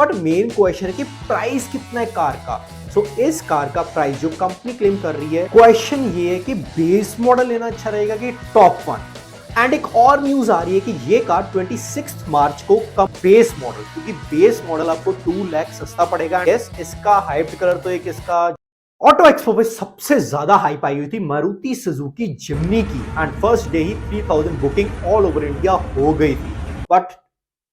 But main question है कि price कितना है कार का। सो इस कार का प्राइस जो कंपनी क्लेम कर रही है, क्वेश्चन ये है कि बेस मॉडल लेना अच्छा रहेगा कि टॉप वन। एंड एक और न्यूज आ रही है कि ये कार 26 मार्च को कम बेस मॉडल, क्योंकि बेस मॉडल आपको 2 लाख सस्ता पड़ेगा। यस, इसका हाइप कलर तो एक इसका ऑटो एक्सपो पे सबसे ज्यादा हाइप आई हुई थी मारुति सुजुकी जिम्नी की, and first day he 3000 booking all over India हो गई थी। बट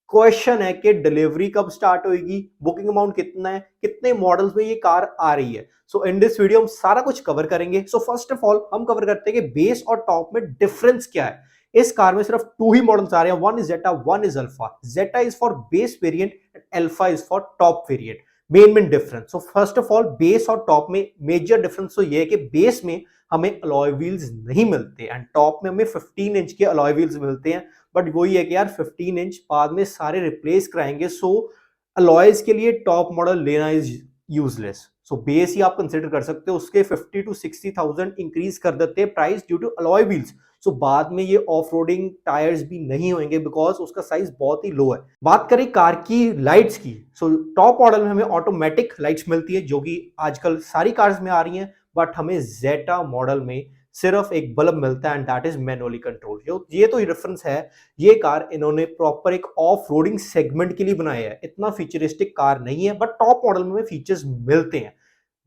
क्वेश्चन है कि डिलीवरी कब स्टार्ट होगी, बुकिंग अमाउंट कितना है, कितने मॉडल्स में ये कार आ रही है। सो इन दिस वीडियो हम सारा कुछ कवर करेंगे। सो फर्स्ट ऑफ ऑल हम कवर करते हैं कि बेस और टॉप में डिफरेंस क्या है। इस कार में सिर्फ 2 ही मॉडल्स आ रहे हैं, one is Zeta, one is Alpha. Zeta is for base variant and Alpha is for top variant. Main difference, so first of all base और टॉप में मेजर डिफरेंस तो ये है कि बेस में हमें अलॉय व्हील्स नहीं मिलते एंड टॉप में हमें 15 इंच के अलॉय व्हील्स मिलते हैं। बट वही है कि यार 15 इंच बाद में सारे रिप्लेस कराएंगे, सो अलॉयज के लिए टॉप मॉडल लेना इज यूजलेस। सो बेस ही आप कंसिडर कर सकते हो, उसके 50 to 60,000 इंक्रीज कर देते हैं price due to alloy wheels. So बाद में ये ऑफ रोडिंग टायर्स भी नहीं होंगे बिकॉज उसका साइज बहुत ही लो है। बात करें कार की लाइट्स की, सो टॉप मॉडल में हमें ऑटोमेटिक लाइट्स मिलती है जो कि आजकल सारी कार्स में आ रही हैं। बट हमें जेटा मॉडल में सिर्फ एक बल्ब मिलता है and that is manually control. ये तो रेफरेंस है, ये कार इन्होंने प्रॉपर एक ऑफ रोडिंग सेगमेंट के लिए बनाया है। इतना फीचरिस्टिक कार नहीं है, बट टॉप मॉडल में फीचर्स मिलते हैं।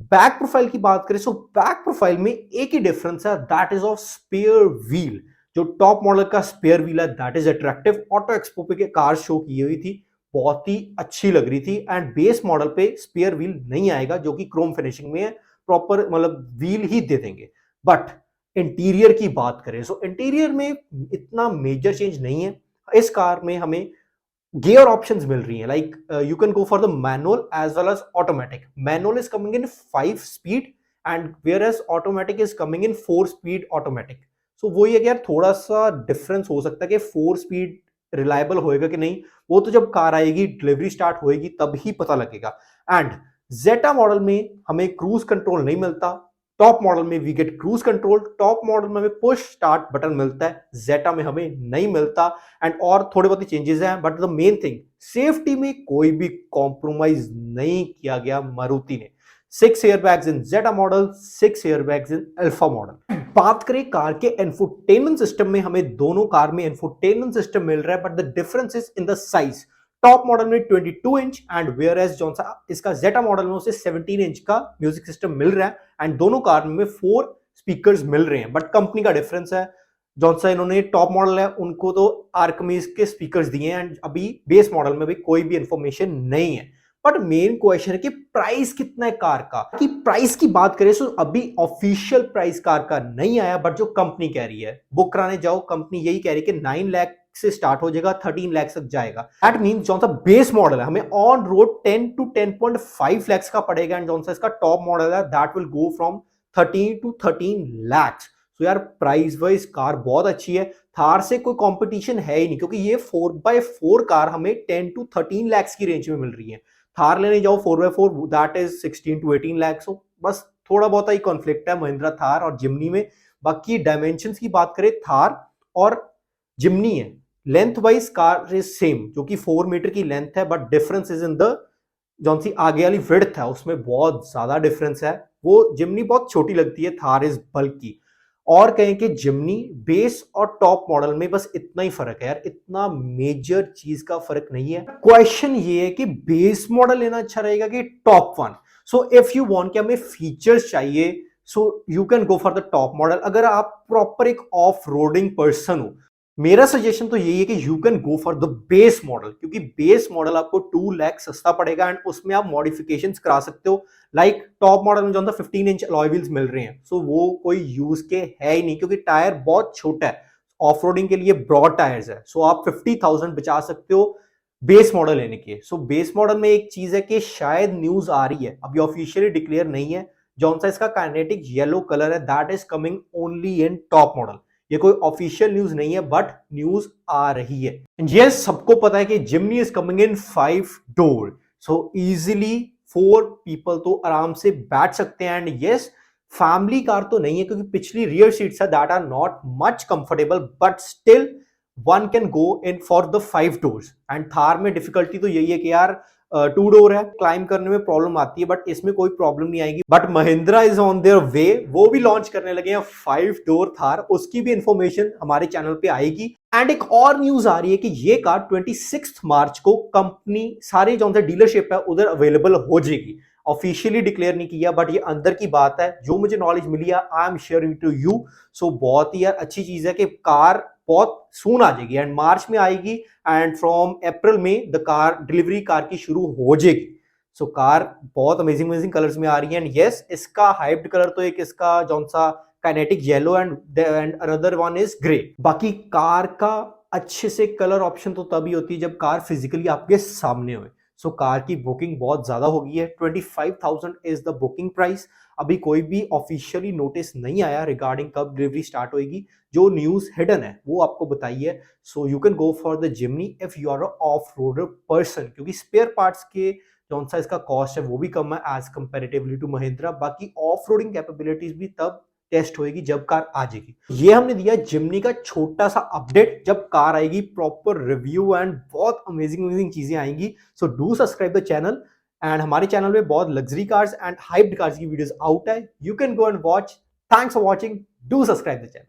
बैक प्रोफाइल की बात करें, सो बैक प्रोफाइल में एक ही डिफरेंस है, that is of spare wheel. जो टॉप मॉडल का स्पेयर व्हील है that is attractive. Auto expo पे के कार शो की हुई थी, बहुत ही अच्छी लग रही थी। एंड बेस मॉडल पे स्पेयर व्हील नहीं आएगा जो कि क्रोम फिनिशिंग में है, प्रॉपर मतलब व्हील ही दे देंगे। बट इंटीरियर की बात करें, सो इंटीरियर में इतना मेजर चेंज नहीं है। इस कार में हमें गियर ऑप्शंस मिल रही हैं, like you can go for the manual as well as automatic. Manual is coming in 5 speed and whereas automatic is coming in 4 speed automatic. So वो ये कि यार थोड़ा सा डिफरेंस हो सकता है कि 4 स्पीड रिलायबल होएगा कि नहीं, वो तो जब कार आएगी डिलीवरी स्टार्ट होएगी तब ही पता लगेगा। एंड जेटा मॉडल में हमें क्रूज कंट्रोल नहीं मिलता, टॉप मॉडल में we get cruise control. Top model में हमें पुश स्टार्ट बटन मिलता है, जेटा में हमें नहीं मिलता। एंड और थोड़े बहुत चेंजेस हैं, but the main thing safety में कोई भी कॉम्प्रोमाइज नहीं किया गया मारुति ने। 6 एयरबैग्स इन जेटा मॉडल, 6 एयरबैग्स इन अल्फा मॉडल। बात करें कार के इंफोटेनमेंट सिस्टम में, हमें दोनों कार में इंफोटेनमेंट सिस्टम मिल रहा है, but the difference is in the size. Top model में 22 इंच एंड वेयर एज जो इसका जेटा मॉडल में उसे 17 इंच का म्यूजिक सिस्टम मिल रहा है। एंड दोनों कार में 4 स्पीकर्स मिल रहे हैं, बट कंपनी का डिफरेंस है। जौन सा इन्होंने टॉप मॉडल है उनको तो आर्कमीज के स्पीकर्स दिए हैं एंड अभी बेस मॉडल में भी कोई भी इंफॉर्मेशन नहीं है। बट मेन क्वेश्चन है कि प्राइस कितना है कार का। कि प्राइस की बात करें तो अभी ऑफिशियल प्राइस कार का नहीं आया, बट जो कंपनी कह रही है, बुक कराने जाओ कंपनी यही कह रही है कि 9 लाख से स्टार्ट हो जाएगा, 13 लाख तक जाएगा। दैट मींस जौन सा बेस मॉडल है हमें ऑन रोड 10 to 10.5 लाख का पड़ेगा एंड जौन सा इसका टॉप मॉडल है that will go from 13 to 13 lakh. तो यार प्राइस वाइज कार बहुत अच्छी है, थार से कोई कंपटीशन है ही नहीं, क्योंकि ये 4x4 कार हमें 10 to 13 लाख की रेंज में मिल रही है। थार लेने जाओ 4x4 that is 16 to 18 lakh. So बस थोड़ा बहुत ही कॉन्फ्लिक्ट है महिंद्रा थार और जिम्नी में। बाकी डायमेंशंस की बात करें, थार और जिम्नी है length wise car is same, जो कि 4 मीटर की लेंथ है, but difference is in the जौन सी आगे वाली विड्थ है उसमें बहुत ज्यादा डिफरेंस है। वो जिम्नी बहुत छोटी लगती है, थार इज बल्कि। और कहें कि जिम्नी बेस और टॉप मॉडल में बस इतना ही फर्क है यार, इतना मेजर चीज का फर्क नहीं है। क्वेश्चन ये है कि बेस मॉडल लेना अच्छा रहेगा कि top one. So if you want कि हमें फीचर्स चाहिए, सो you can go for the top model. अगर आप प्रॉपर एक ऑफ रोडिंग पर्सन हो, मेरा सजेशन तो यही है कि you can go for the base model, क्योंकि बेस मॉडल आपको 2 लाख सस्ता पड़ेगा एंड उसमें आप मॉडिफिकेशंस करा सकते हो। लाइक टॉप मॉडल में जो 15 इंच अलॉय व्हील्स मिल रहे हैं, सो वो कोई यूज के है ही नहीं, क्योंकि टायर बहुत छोटा है, ऑफ रोडिंग के लिए ब्रॉड टायर्स है। सो आप 50,000 बचा सकते हो बेस मॉडल लेने के। सो बेस मॉडल में एक चीज है कि शायद न्यूज आ रही है, अभी ऑफिशियली डिक्लेयर नहीं है, जौन सा इसका काइनेटिक येलो कलर है that is coming only in top model. ये कोई ऑफिशियल न्यूज नहीं है, बट न्यूज आ रही है। यस, सबको पता है कि Jimny is coming in 5 door, so easily 4 people तो आराम से बैठ सकते हैं। एंड यस, फैमिली कार तो नहीं है, क्योंकि पिछली रियर सीट्स है that are not much comfortable, but still one can go in for the 5 doors. And Thar में डिफिकल्टी तो यही है कि यार टू डोर है, क्लाइंब करने में प्रॉब्लम आती है, बट इसमें कोई प्रॉब्लम नहीं आएगी। But Mahindra is on their way, वो भी लॉन्च करने लगे हैं 5 डोर थार, उसकी भी इंफॉर्मेशन हमारे चैनल पे आएगी। एंड एक और न्यूज आ रही है कि ये कार 26 मार्च को कंपनी सारे जो डीलरशिप है उधर अवेलेबल हो जाएगी। ऑफिशियली डिक्लेयर नहीं किया, बट ये अंदर की बात है, जो मुझे नॉलेज मिली है I am sharing to you. So बहुत ही यार अच्छी चीज है कि कार बहुत सून आ जाएगी एंड मार्च में आएगी एंड फ्रॉम अप्रैल में द कार डिलीवरी कार की शुरू हो जाएगी। सो कार बहुत अमेजिंग अमेजिंग कलर्स में आ रही है एंड यस इसका हाइप्ड कलर तो एक इसका जौन सा kinetic yellow and another one is grey. बाकी कार का अच्छे से कलर ऑप्शन तो तभी होती है जब कार फिजिकली आपके सामने हो। सो कार की बुकिंग बहुत ज्यादा हो गई है, 25,000 इज द बुकिंग प्राइस। अभी कोई भी ऑफिशियली नोटिस नहीं आया रिगार्डिंग कब डिलीवरी स्टार्ट होगी, जो न्यूज हिडन है वो आपको बताई है। So you can go for the Jimny if you are a off roader person, क्योंकि स्पेयर पार्ट्स के जौन सा इसका कॉस्ट है वो भी कम है एज कंपेरेटिवली टू महिंद्रा। बाकी ऑफ रोडिंग कैपेबिलिटीज भी तब टेस्ट होएगी जब कार आ जाएगी। ये हमने दिया जिमनी का छोटा सा अपडेट, जब कार आएगी प्रॉपर रिव्यू एंड बहुत अमेजिंग अमेजिंग चीजें आएंगी। So do subscribe the channel and हमारे चैनल में बहुत luxury cars and hyped cars की वीडियोस आउट है, you can go and watch. Thanks for watching, do subscribe the channel.